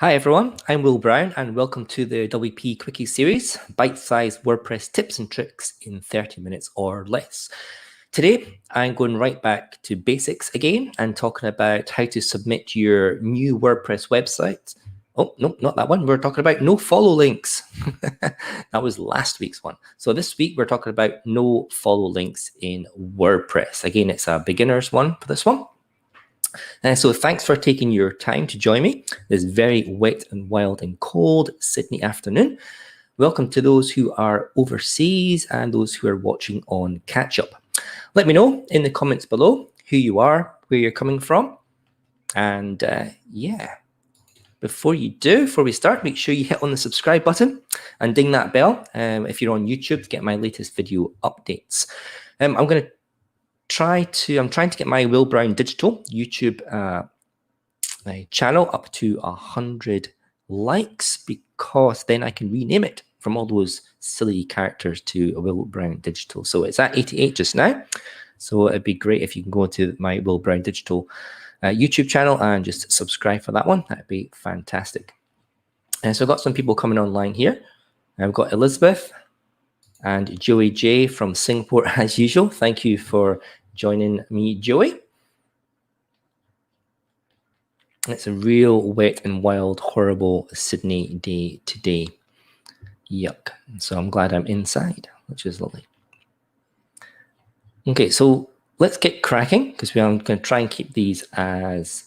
Hi everyone, I'm Will Brown and welcome to the WPQuickies series, bite-sized WordPress tips and tricks in 30 minutes or less. Today, I'm going right back to basics again and talking about how to submit your new WordPress website. Oh, no, not that one. We're talking about no-follow links. That was last week's one. So this week, we're talking about no-follow links in WordPress. Again, it's a beginner's one for this one. So thanks for taking your time to join me this very wet and wild and cold Sydney afternoon. Welcome to those who are overseas and those who are watching on catch up. Let me know in the comments below who you are, where you're coming from. And yeah, before we start, make sure you hit on the subscribe button and ding that bell if you're on YouTube to get my latest video updates. I'm trying to get my Will Brown Digital YouTube channel up to 100 likes, because then I can rename it from all those silly characters to Will Brown Digital. So it's at 88 just now. So it'd be great if you can go to my Will Brown Digital YouTube channel and just subscribe for that one. That'd be fantastic. And so I've got some people coming online here. I've got Elizabeth and Joey J from Singapore as usual. Thank you for joining me, Joey. It's a real wet and wild, horrible Sydney day today. Yuck. So I'm glad I'm inside, which is lovely. Okay, so let's get cracking, because I'm going to try and keep these as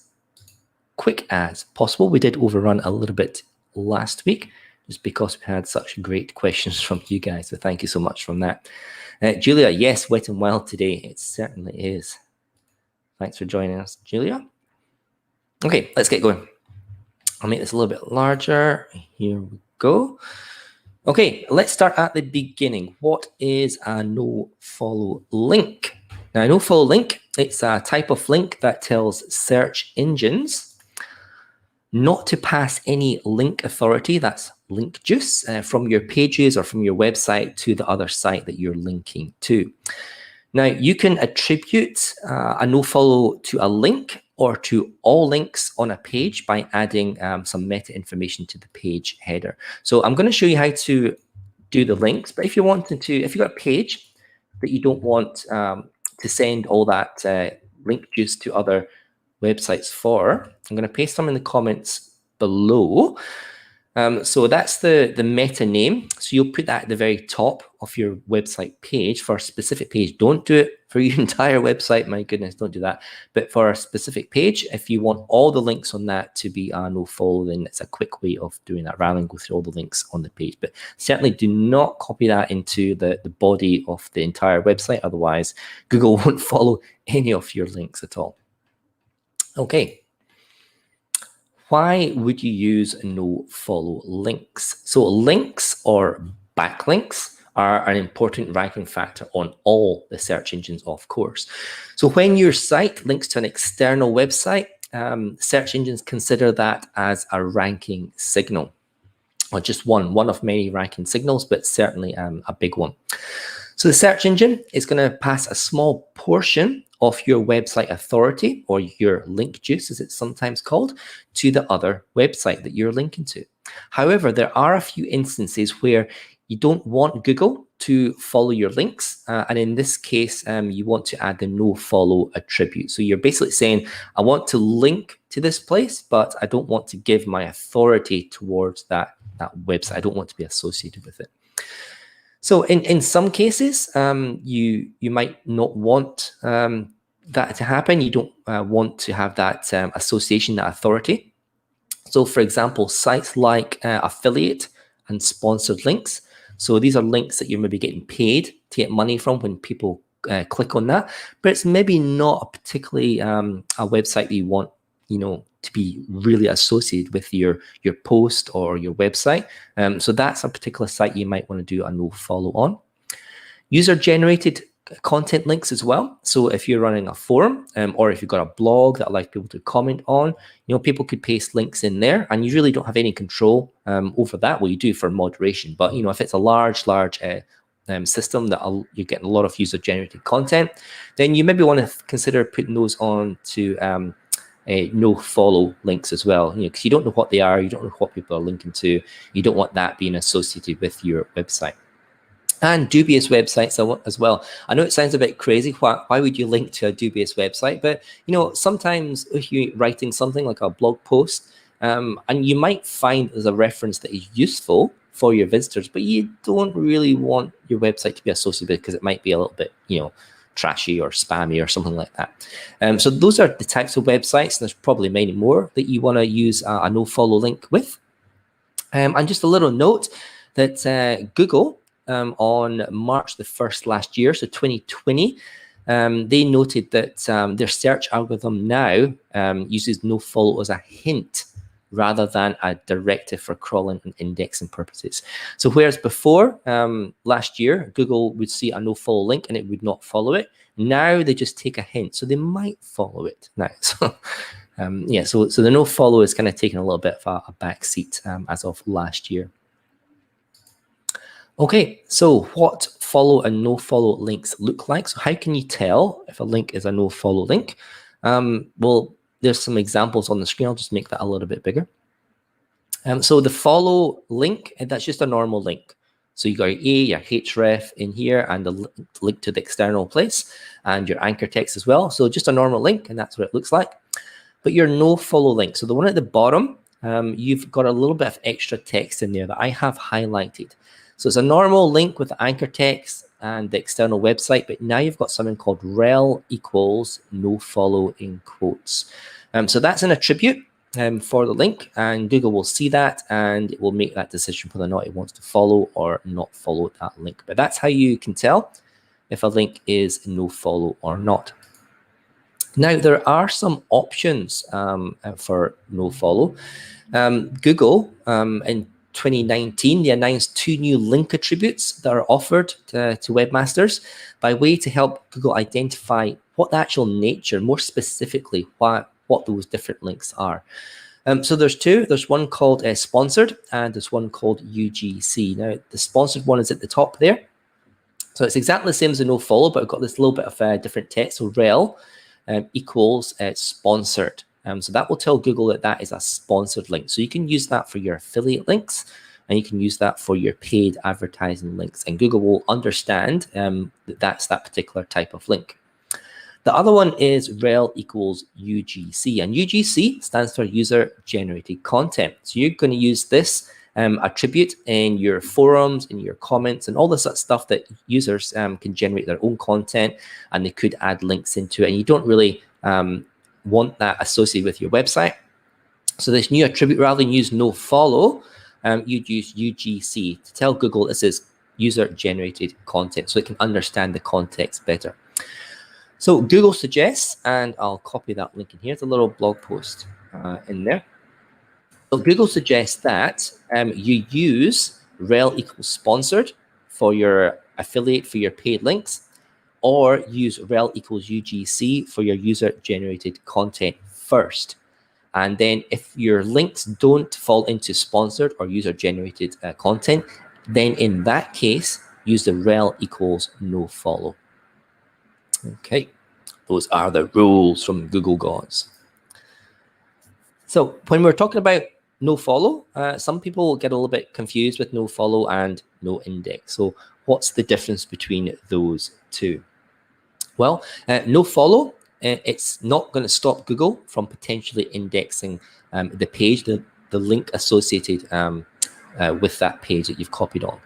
quick as possible. We did overrun a little bit last week, just because we had such great questions from you guys. So thank you so much from that. Julia, yes, wet and wild today. It certainly is. Thanks for joining us, Julia. Okay, let's get going. I'll make this a little bit larger. Here we go. Okay, let's start at the beginning. What is a no-follow link? Now, a no-follow link, it's a type of link that tells search engines not to pass any link authority, that's link juice, from your pages or from your website to the other site that you're linking to. Now, you can attribute a no-follow to a link or to all links on a page by adding some meta information to the page header. So I'm going to show you how to do the links, but if you wanted to, if you've got a page that you don't want to send all that link juice to other websites for, I'm going to paste them in the comments below. So that's the meta name. So you'll put that at the very top of your website page for a specific page. Don't do it for your entire website. My goodness, don't do that. But for a specific page, if you want all the links on that to be no-follow, then it's a quick way of doing that rather than go through all the links on the page. But certainly do not copy that into the body of the entire website. Otherwise, Google won't follow any of your links at all. Okay. Why would you use no-follow links? So links or backlinks are an important ranking factor on all the search engines, of course. So when your site links to an external website, search engines consider that as a ranking signal, or just one of many ranking signals, but certainly a big one. So the search engine is going to pass a small portion of your website authority, or your link juice as it's sometimes called, to the other website that you're linking to. However, there are a few instances where you don't want Google to follow your links. And in this case, you want to add the no-follow attribute. So you're basically saying, I want to link to this place, but I don't want to give my authority towards that website. I don't want to be associated with it. So in some cases, you might not want that to happen. You don't want to have that association, that authority. So for example, sites like affiliate and sponsored links. So these are links that you're maybe getting paid to get money from when people click on that. But it's maybe not a particularly a website that you want, to be really associated with your post or your website. So that's a particular site you might want to do a no-follow on. User-generated content links as well. So if you're running a forum or if you've got a blog that allows people to comment on, people could paste links in there, and you really don't have any control over that. Well, you do for moderation, but if it's a large system that you're getting a lot of user-generated content, then you maybe want to consider putting those on to no follow links as well, because you don't know what they are, you don't know what people are linking to, you don't want that being associated with your website. And dubious websites as well. I know it sounds a bit crazy. Why would you link to a dubious website? But sometimes if you're writing something like a blog post, and you might find there's a reference that is useful for your visitors, but you don't really want your website to be associated with it because it might be a little bit, trashy or spammy or something like that. So those are the types of websites. There's probably many more that you want to use a no-follow link with. And just a little note that Google, on March the 1st last year, so 2020, they noted that their search algorithm now uses no-follow as a hint rather than a directive for crawling and indexing purposes. So whereas before, last year, Google would see a no-follow link and it would not follow it, now they just take a hint. So they might follow it now. So so the no-follow is kind of taking a little bit of a back seat as of last year. Okay, so what follow and no-follow links look like? So how can you tell if a link is a no-follow link? Well, there's some examples on the screen. I'll just make that a little bit bigger. So the follow link, that's just a normal link. So you got your href in here and the link to the external place and your anchor text as well. So just a normal link, and that's what it looks like. But your no-follow link, so the one at the bottom, you've got a little bit of extra text in there that I have highlighted. So it's a normal link with the anchor text and the external website, but now you've got something called rel equals no-follow in quotes. So that's an attribute for the link, and Google will see that and it will make that decision whether or not it wants to follow or not follow that link. But that's how you can tell if a link is no-follow or not. Now, there are some options for no-follow. Google, in 2019, they announced 2 new link attributes that are offered to webmasters by way to help Google identify what the actual nature, more specifically, what those different links are. So there's 2. There's one called sponsored, and there's one called UGC. Now, the sponsored one is at the top there. So it's exactly the same as a no-follow, but I've got this little bit of different text. So rel equals sponsored. So that will tell Google that that is a sponsored link. So you can use that for your affiliate links, and you can use that for your paid advertising links. And Google will understand that that's that particular type of link. The other one is rel equals UGC. And UGC stands for user-generated content. So you're going to use this attribute in your forums, in your comments, and all this sort of stuff that users can generate their own content, and they could add links into it. And you don't really want that associated with your website. So this new attribute, rather than use no-follow, you'd use UGC to tell Google this is user-generated content, so it can understand the context better. So Google suggests, and I'll copy that link in here, it's a little blog post in there. So Google suggests that you use rel equals sponsored for your affiliate, for your paid links, or use rel equals UGC for your user-generated content first. And then if your links don't fall into sponsored or user-generated content, then in that case, use the rel equals no-follow. Okay, those are the rules from Google gods. So when we're talking about no-follow, some people get a little bit confused with no-follow and no-index. So what's the difference between those 2? Well, no-follow, it's not going to stop Google from potentially indexing the page, the link associated with that page that you've copied on.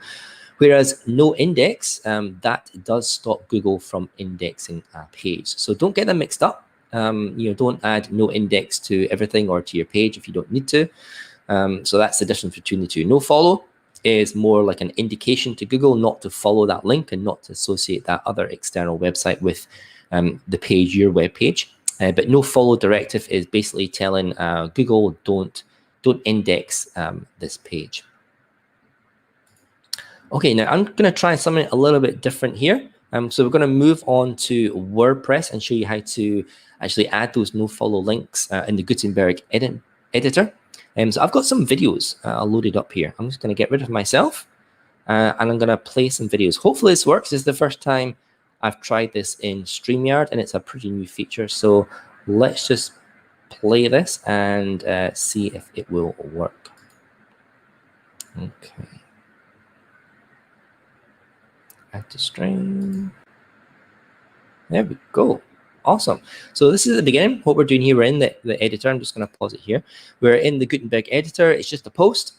Whereas no-index, that does stop Google from indexing a page. So don't get them mixed up. Don't add no-index to everything or to your page if you don't need to. So that's the difference between the 2. No-follow is more like an indication to Google not to follow that link and not to associate that other external website with the page, your web page. But no-follow directive is basically telling Google don't index this page. Okay, now I'm going to try something a little bit different here. So we're going to move on to WordPress and show you how to actually add those no-follow links in the Gutenberg editor. So I've got some videos loaded up here. I'm just going to get rid of myself and I'm going to play some videos. Hopefully this works. This is the first time I've tried this in StreamYard and it's a pretty new feature. So let's just play this and see if it will work. Okay. Add to stream. There we go. Awesome. So this is the beginning. What we're doing here, we're in the editor. I'm just going to pause it here. We're in the Gutenberg editor. It's just a post.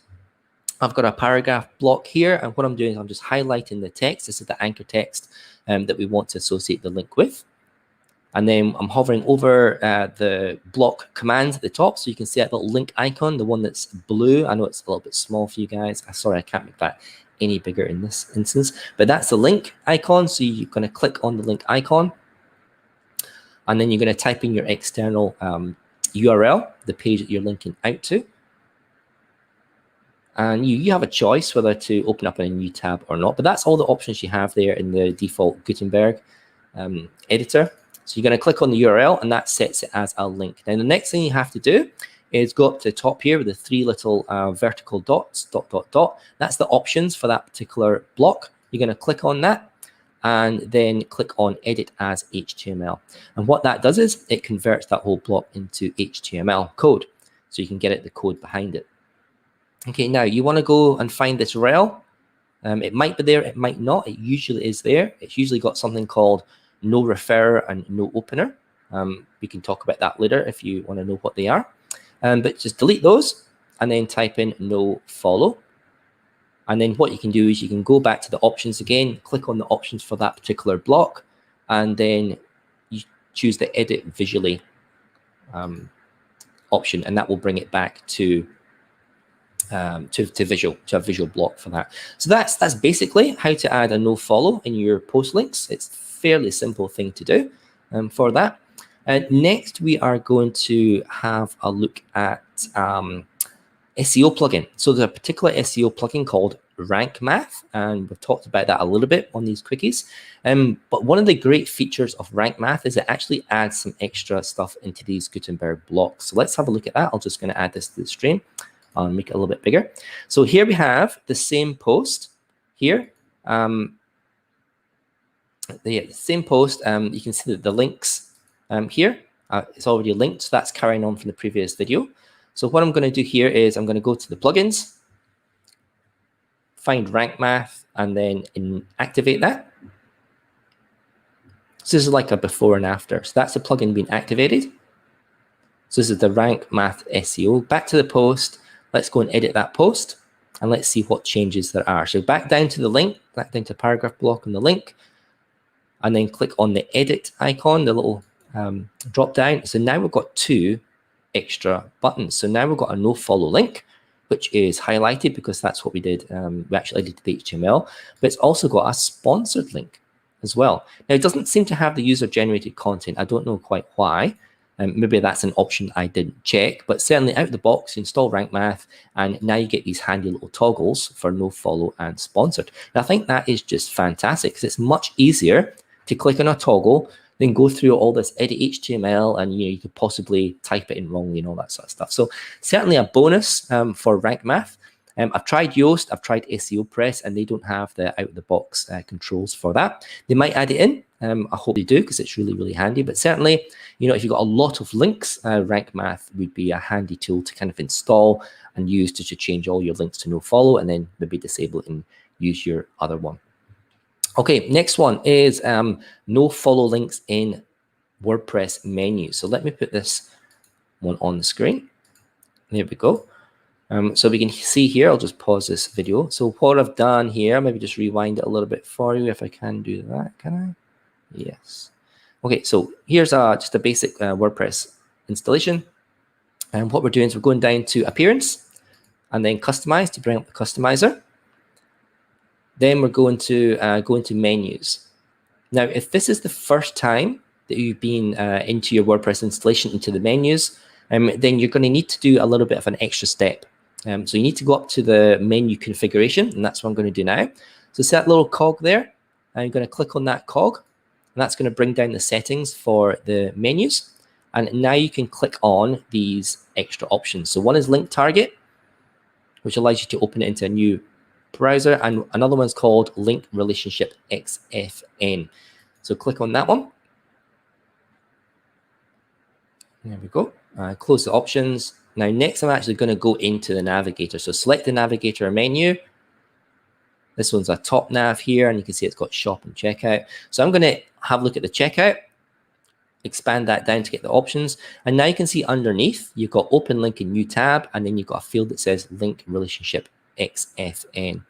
I've got a paragraph block here, and what I'm doing is I'm just highlighting the text. This is the anchor text that we want to associate the link with. And then I'm hovering over the block commands at the top, so you can see that little link icon, the one that's blue. I know it's a little bit small for you guys. Sorry, I can't make that any bigger in this instance, but that's the link icon. So you're going to click on the link icon, and then you're going to type in your external URL, the page that you're linking out to. And you have a choice whether to open up in a new tab or not, but that's all the options you have there in the default Gutenberg editor. So you're going to click on the URL, and that sets it as a link. Now, the next thing you have to do is go up to the top here with the three little vertical dots, ... That's the options for that particular block. You're going to click on that, and then click on Edit as HTML. And what that does is it converts that whole block into HTML code, so you can get the code behind it. Okay, now you want to go and find this rel. It might be there, it might not. It usually is there. It's usually got something called no referrer and no opener. We can talk about that later if you want to know what they are. But just delete those and then type in Nofollow. And then what you can do is you can go back to the options again, click on the options for that particular block, and then you choose the edit visually option, and that will bring it back to a visual block for that. So that's basically how to add a nofollow in your post links. It's a fairly simple thing to do for that. Next, we are going to have a look at SEO plugin. So there's a particular SEO plugin called Rank Math, and we've talked about that a little bit on these quickies. But one of the great features of Rank Math is it actually adds some extra stuff into these Gutenberg blocks. So let's have a look at that. I'm just going to add this to the stream. I'll make it a little bit bigger. So here we have the same post here. The same post. You can see that the links here. It's already linked. So that's carrying on from the previous video. So what I'm going to do here is I'm going to go to the plugins, find Rank Math, and then activate that. So this is like a before and after. So that's the plugin being activated. So this is the Rank Math SEO. Back to the post. Let's go and edit that post, and let's see what changes there are. So back down to the link, back down to the paragraph block and the link, and then click on the edit icon, the little drop down. So now we've got two extra buttons. So now we've got a nofollow link, which is highlighted because that's what we did. We actually edited the HTML, but it's also got a sponsored link as well. Now, it doesn't seem to have the user-generated content. I don't know quite why. Maybe that's an option I didn't check, but certainly out of the box, you install Rank Math, and now you get these handy little toggles for nofollow and sponsored. And I think that is just fantastic because it's much easier to click on a toggle than go through all this edit HTML, and you could possibly type it in wrongly and all that sort of stuff. So certainly a bonus for Rank Math. I've tried Yoast, I've tried SEO Press, and they don't have the out-of-the-box controls for that. They might add it in. I hope they do because it's really, really handy. But certainly, you know, if you've got a lot of links, Rank Math would be a handy tool to kind of install and use to change all your links to nofollow, and then maybe disable it and use your other one. Okay, next one is nofollow links in WordPress menus. So let me put this one on the screen. There we go. So we can see here, I'll just pause this video. So what I've done here, maybe just rewind it a little bit for you if I can do that, can I? Yes. Okay, so here's just a basic WordPress installation. And what we're doing is we're going down to Appearance and then Customize to bring up the customizer. Then we're going to go into Menus. Now, if this is the first time that you've been into your WordPress installation into the menus, then you're going to need to do a little bit of an extra step. So you need to go up to the menu configuration, and that's what I'm going to do now. So see that little cog there? I'm going to click on that cog, and that's going to bring down the settings for the menus. And now you can click on these extra options. So one is Link Target, which allows you to open it into a new browser, and another one's called Link Relationship XFN. So click on that one. There we go. Close the options. Now, next I'm actually going to go into the navigator. So select the navigator menu. This one's a top nav here, and you can see it's got shop and checkout. So I'm going to have a look at the checkout, expand that down to get the options. And now you can see underneath, you've got open link in new tab, and then you've got a field that says link relationship XFN.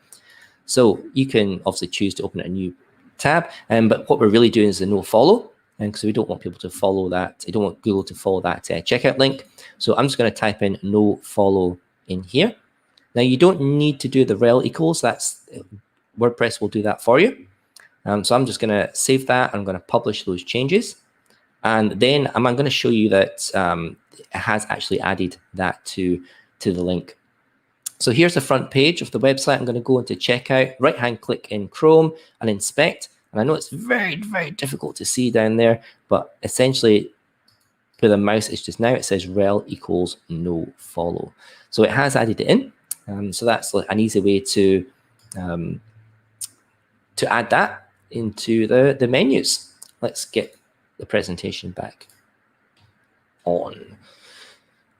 So you can obviously choose to open a new tab, but what we're really doing is the nofollow, and because we don't want people to follow that, we don't want Google to follow that checkout link. So I'm just going to type in nofollow in here. Now you don't need to do the rel equals. That's WordPress will do that for you. So I'm just going to save that. I'm going to publish those changes, and then I'm going to show you that it has actually added that to the link. So here's the front page of the website. I'm going to go into checkout, right-hand click in Chrome and inspect. And I know it's very, very difficult to see down there, but essentially where the mouse is just now, it says rel equals nofollow. So it has added it in. So that's an easy way to add that into the menus. Let's get the presentation back on.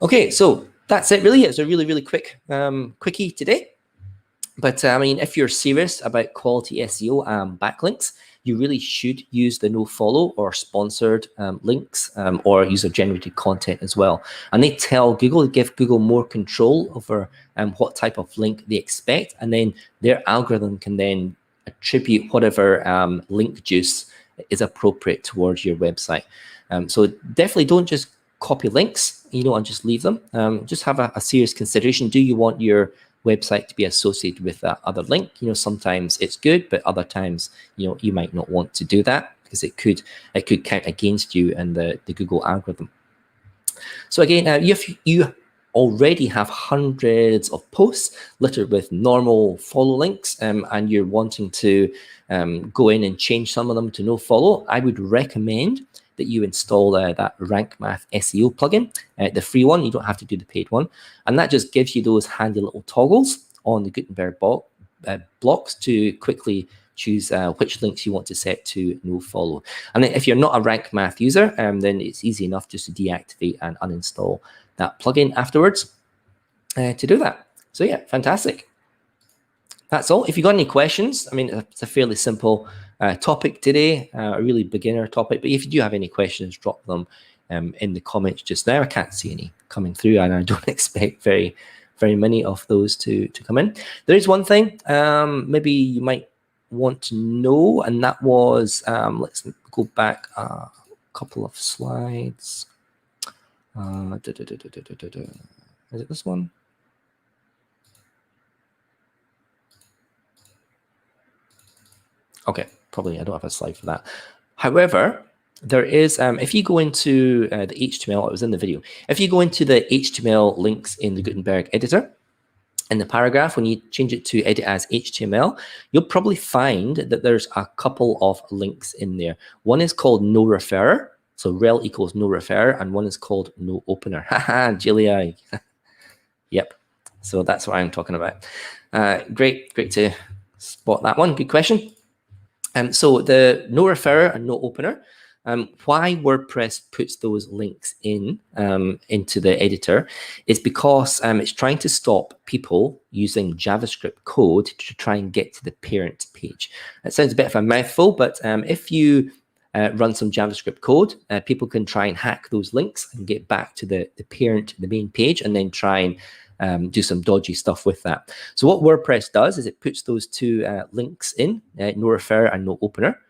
Okay, so that's it really. It's a really, really quick quickie today. But I mean, if you're serious about quality SEO and backlinks, you really should use the nofollow or sponsored links or user-generated content as well. And they give Google more control over what type of link they expect, and then their algorithm can then attribute whatever link juice is appropriate towards your website. So definitely don't just copy links, and just leave them. Just have a serious consideration. Do you want your website to be associated with that other link? Sometimes it's good, but other times, you might not want to do that because it could count against you and the Google algorithm. So again, if you already have hundreds of posts littered with normal follow links, and you're wanting to go in and change some of them to nofollow, I would recommend that you install that Rank Math SEO plugin, the free one. You don't have to do the paid one. And that just gives you those handy little toggles on the Gutenberg blocks to quickly choose which links you want to set to nofollow. And then if you're not a Rank Math user, then it's easy enough just to deactivate and uninstall that plugin afterwards to do that. So yeah, fantastic. That's all. If you've got any questions, I mean, it's a fairly simple topic today, a really beginner topic. But if you do have any questions, drop them in the comments just now. I can't see any coming through, and I don't expect very many of those to come in. There is one thing maybe you might want to know, and that was, let's go back a couple of slides. Is it this one? Okay, probably I don't have a slide for that. However, there is, if you go into the HTML, it was in the video. If you go into the HTML links in the Gutenberg editor, in the paragraph, when you change it to edit as HTML, you'll probably find that there's a couple of links in there. One is called no referrer, so rel equals no referrer, and one is called no opener. Haha, Julia. Yep. So that's what I'm talking about. Great to spot that one. Good question. So the no referrer and no opener, why WordPress puts those links in into the editor is because it's trying to stop people using JavaScript code to try and get to the parent page. It sounds a bit of a mouthful, but if you run some JavaScript code, people can try and hack those links and get back to the parent, the main page, and then try and do some dodgy stuff with that. So what WordPress does is it puts those two links in, no referrer and no opener,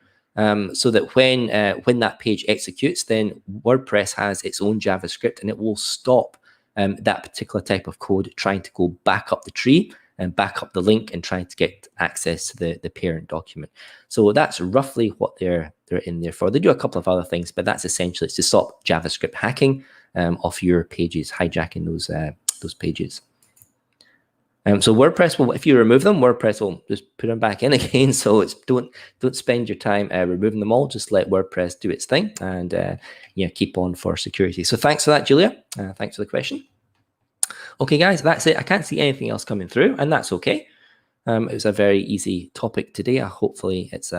so that when that page executes, then WordPress has its own JavaScript and it will stop that particular type of code trying to go back up the tree and back up the link and trying to get access to the parent document. So that's roughly what they're in there for. They do a couple of other things, but that's essentially it's to stop JavaScript hacking of your pages, hijacking those pages. So WordPress will, if you remove them, WordPress will just put them back in again. So it's don't spend your time removing them all. Just let WordPress do its thing and keep on for security. So thanks for that, Julia. Thanks for the question. Okay, guys, that's it. I can't see anything else coming through, and that's okay. It was a very easy topic today. Hopefully, it's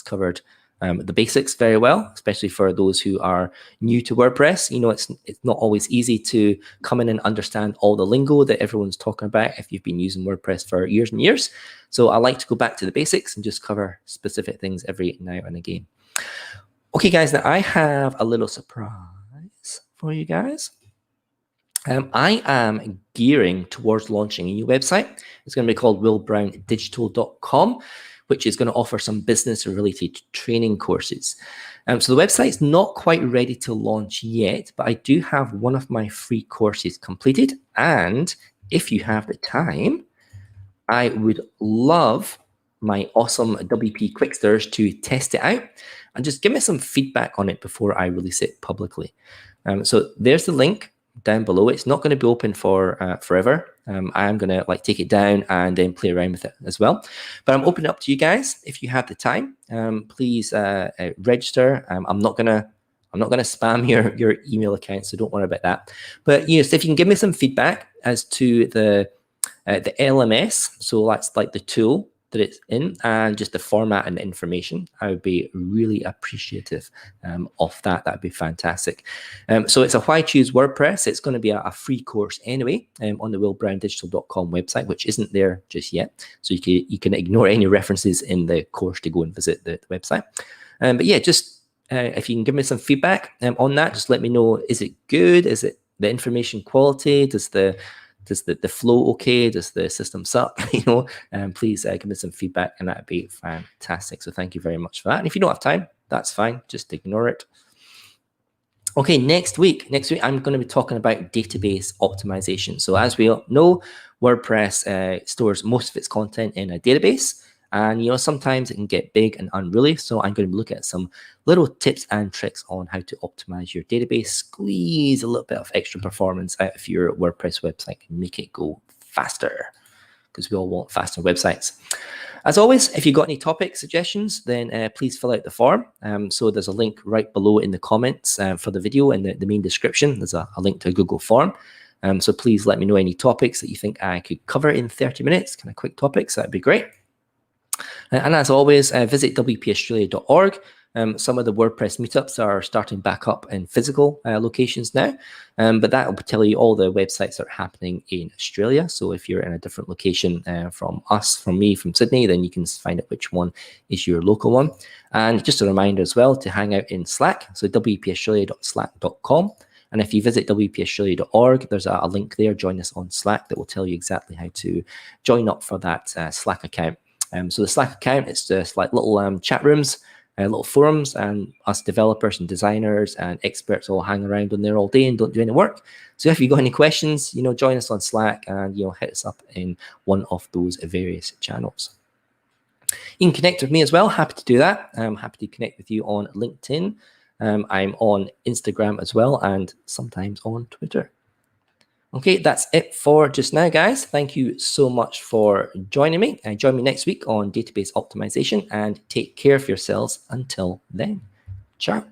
covered the basics very well, especially for those who are new to WordPress. You know, it's not always easy to come in and understand all the lingo that everyone's talking about if you've been using WordPress for years and years. So I like to go back to the basics and just cover specific things every now and again. Okay, guys, now I have a little surprise for you guys. I am gearing towards launching a new website. It's going to be called willbrowndigital.com, which is going to offer some business related training courses. So the website's not quite ready to launch yet, but I do have one of my free courses completed. And if you have the time, I would love my awesome WP Quicksters to test it out and just give me some feedback on it before I release it publicly. So there's the link down below. It's not going to be open for forever. I am going to take it down and then play around with it as well. But I'm opening up to you guys. If you have the time, please register. I'm not going to spam your email account, so don't worry about that. But so if you can give me some feedback as to the LMS, so that's like the tool that it's in, and just the format and the information, I would be really appreciative of that. That'd be fantastic. So it's a Why Choose WordPress. It's going to be a free course anyway on the willbrowndigital.com website, which isn't there just yet. So you can ignore any references in the course to go and visit the website. But yeah, just if you can give me some feedback on that, just let me know. Is it good? Is it the information quality? Does the flow okay? Does the system suck? Please give me some feedback, and that'd be fantastic. So thank you very much for that. And if you don't have time, that's fine. Just ignore it. Okay, next week I'm going to be talking about database optimization. So as we all know, WordPress stores most of its content in a database. And sometimes it can get big and unruly. So I'm going to look at some little tips and tricks on how to optimize your database, squeeze a little bit of extra performance out of your WordPress website and make it go faster, because we all want faster websites. As always, if you've got any topic suggestions, then please fill out the form. So there's a link right below in the comments for the video, in the main description. There's a link to a Google form. So please let me know any topics that you think I could cover in 30 minutes, kind of quick topics. That'd be great. And as always, visit WPAustralia.org. Some of the WordPress meetups are starting back up in physical locations now, but that will tell you all the websites that are happening in Australia. So if you're in a different location from me, from Sydney, then you can find out which one is your local one. And just a reminder as well to hang out in Slack, so wpaustralia.slack.com. And if you visit wpaustralia.org, there's a link there, join us on Slack, that will tell you exactly how to join up for that Slack account. So the Slack account, it's just like little chat rooms, little forums, and us developers and designers and experts all hang around on there all day and don't do any work. So if you've got any questions, join us on Slack and hit us up in one of those various channels. You can connect with me as well. Happy to do that. I'm happy to connect with you on LinkedIn. I'm on Instagram as well, and sometimes on Twitter. Okay, that's it for just now, guys. Thank you so much for joining me. And join me next week on database optimization, and take care of yourselves until then. Ciao.